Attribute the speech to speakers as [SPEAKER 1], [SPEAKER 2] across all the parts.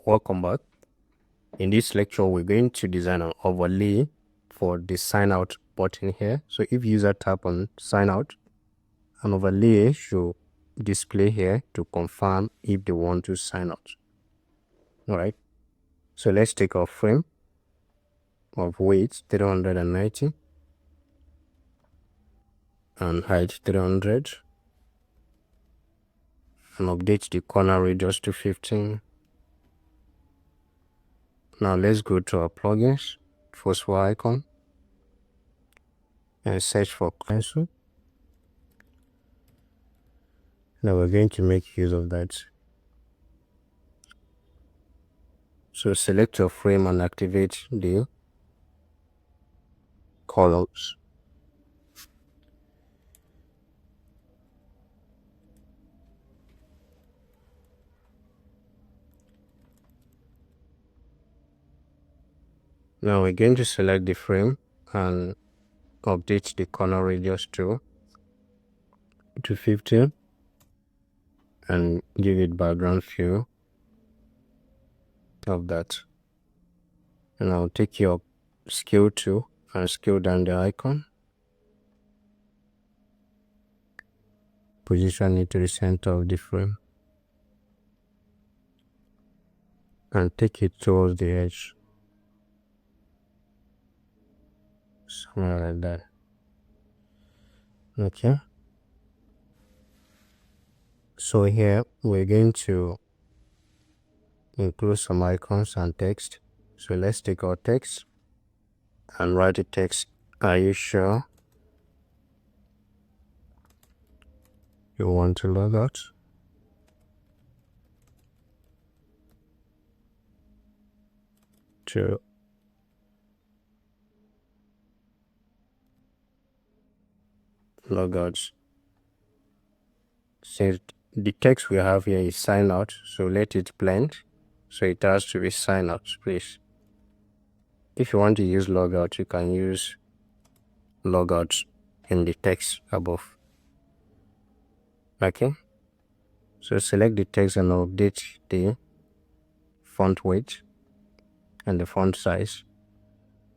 [SPEAKER 1] Welcome back. In this lecture, we're going to design an overlay for the sign out button here. So if user tap on sign out, an overlay should display here to confirm if they want to sign out. All right. So let's take our frame of weight 390 and height 300 and update the corner radius to 15. Now let's go to our plugins, first for icon, and search for pencil. Now we're going to make use of that. So select your frame and activate the colors. Now we're going to select the frame and update the corner radius to 50 and give it background fill of that. And I'll take your scale tool and scale down the icon. Position it to the center of the frame and take it towards the edge. Somewhere like that. Okay. So here we're going to include some icons and text. So let's take our text and write the text. Are you sure you want to log out? To log out. Since the text we have here is sign out, so let it blend. So it has to be sign out, please. If you want to use logout, you can use logout in the text above. Okay. So select the text and update the font weight and the font size.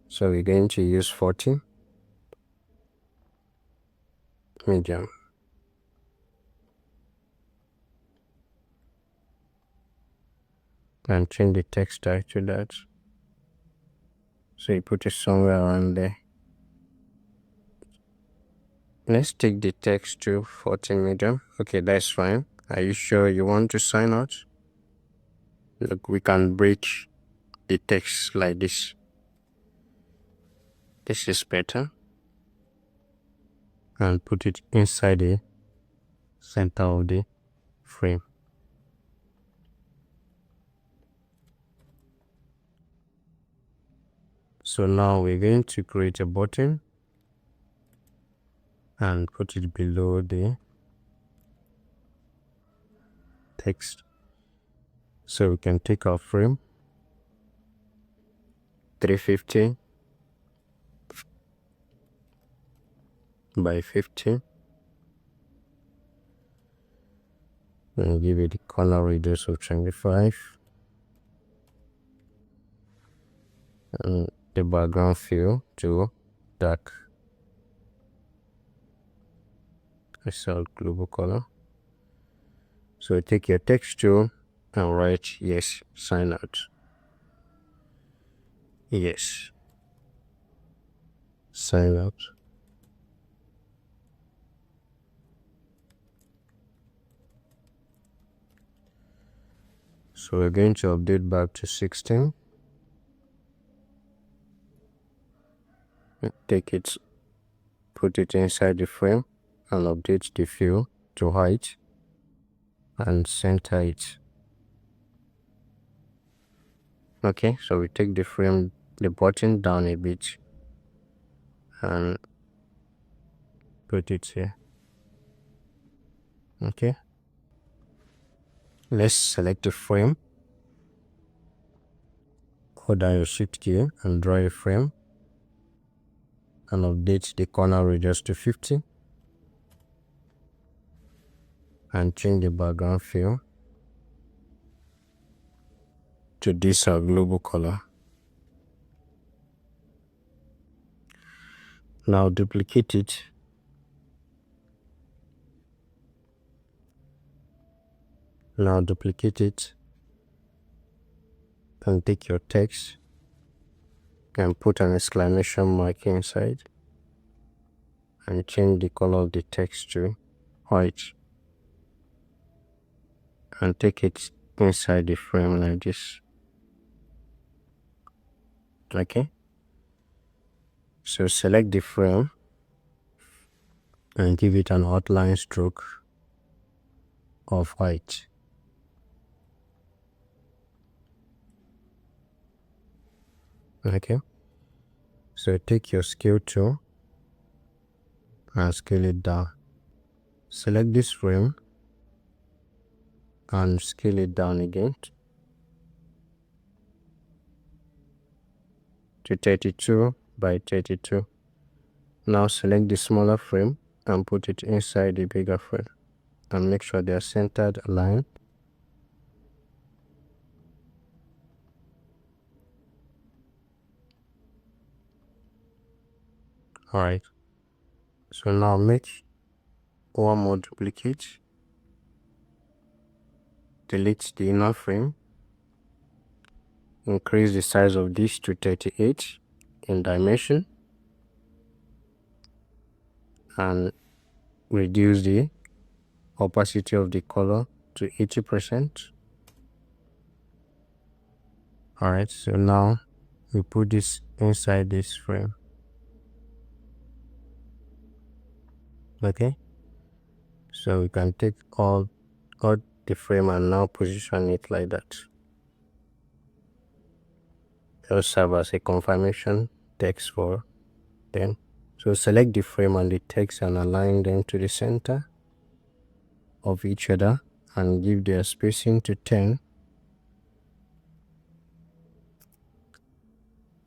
[SPEAKER 1] So we're going to use 40 medium. And change the text type to that. So you put it somewhere around there. Let's take the text to 14 medium. Okay, that's fine. Are you sure you want to sign out? Look, we can break the text like this. This is better. And put it inside the center of the frame. So now we're going to create a button and put it below the text. So we can take our frame 350 by 50 and give it the color radius of 25 and the background fill to dark. I saw global color. So take your text tool and write yes, sign out. Yes, sign out. So we're going to update back to 16. Take it, put it inside the frame and update the fill to height and center it. Okay, so we take the frame, the button down a bit and put it here. Okay, let's select the frame, hold down your shift key and draw a frame and update the corner radius to 50 and change the background fill to this global color. Now duplicate it. Now duplicate it and take your text and put an exclamation mark inside and change the color of the text to white and take it inside the frame like this. Okay, so select the frame and give it an outline stroke of white. Okay, so take your scale tool and scale it down. Select this frame and scale it down again to 32 by 32. Now select the smaller frame and put it inside the bigger frame and make sure they are centered aligned. Alright, so now make one more duplicate, delete the inner frame, increase the size of this to 38 in dimension and reduce the opacity of the color to 80%. Alright, so now we put this inside this frame. Okay, so we can take all the frame and now position it like that. It'll serve as a confirmation text for them. So select the frame and the text and align them to the center of each other and give their spacing to 10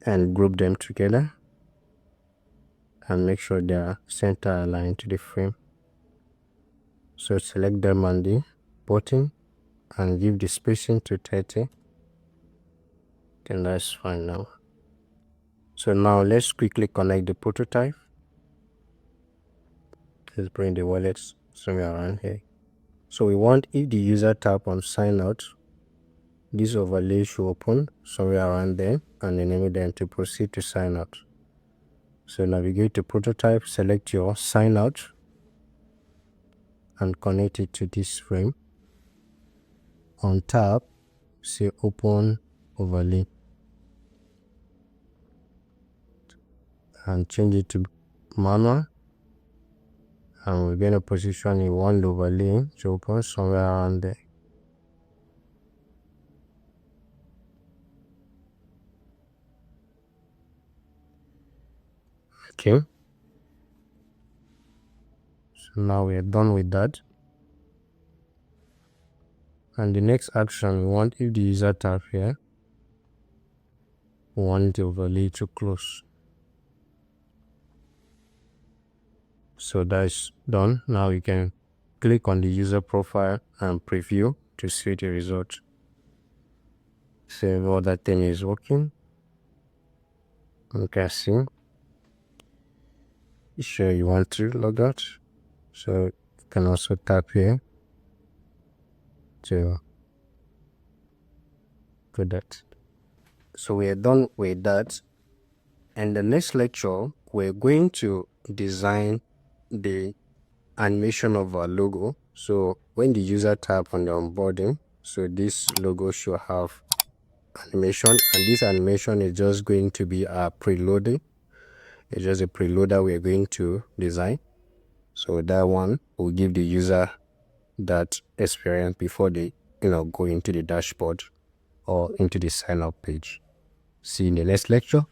[SPEAKER 1] and group them together and make sure they are center aligned to the frame. So select them on the bottom and give the spacing to 30. Then that's fine now. So now let's quickly connect the prototype. Let's bring the wallets somewhere around here. So we want, if the user tap on sign out, this overlay should open somewhere around there and enable them to proceed to sign out. So navigate to prototype, select your sign out and connect it to this frame. On tap, say open overlay and change it to manual, and we're going to position a one overlay to open somewhere around there. Okay, so now we are done with that. And the next action, we want, if the user tap here, we want the overlay to close. So that's done. Now you can click on the user profile and preview to see the result. So all that thing is working. You can see. Sure, you want to log out, so you can also tap here to do that. So we are done with that. And the next lecture, we're going to design the animation of our logo. So when the user tap on the onboarding, so this logo should have animation, and this animation is just going to be a preloading. It's just a preloader we're going to design. So that one will give the user that experience before they go into the dashboard or into the sign up page. See you in the next lecture.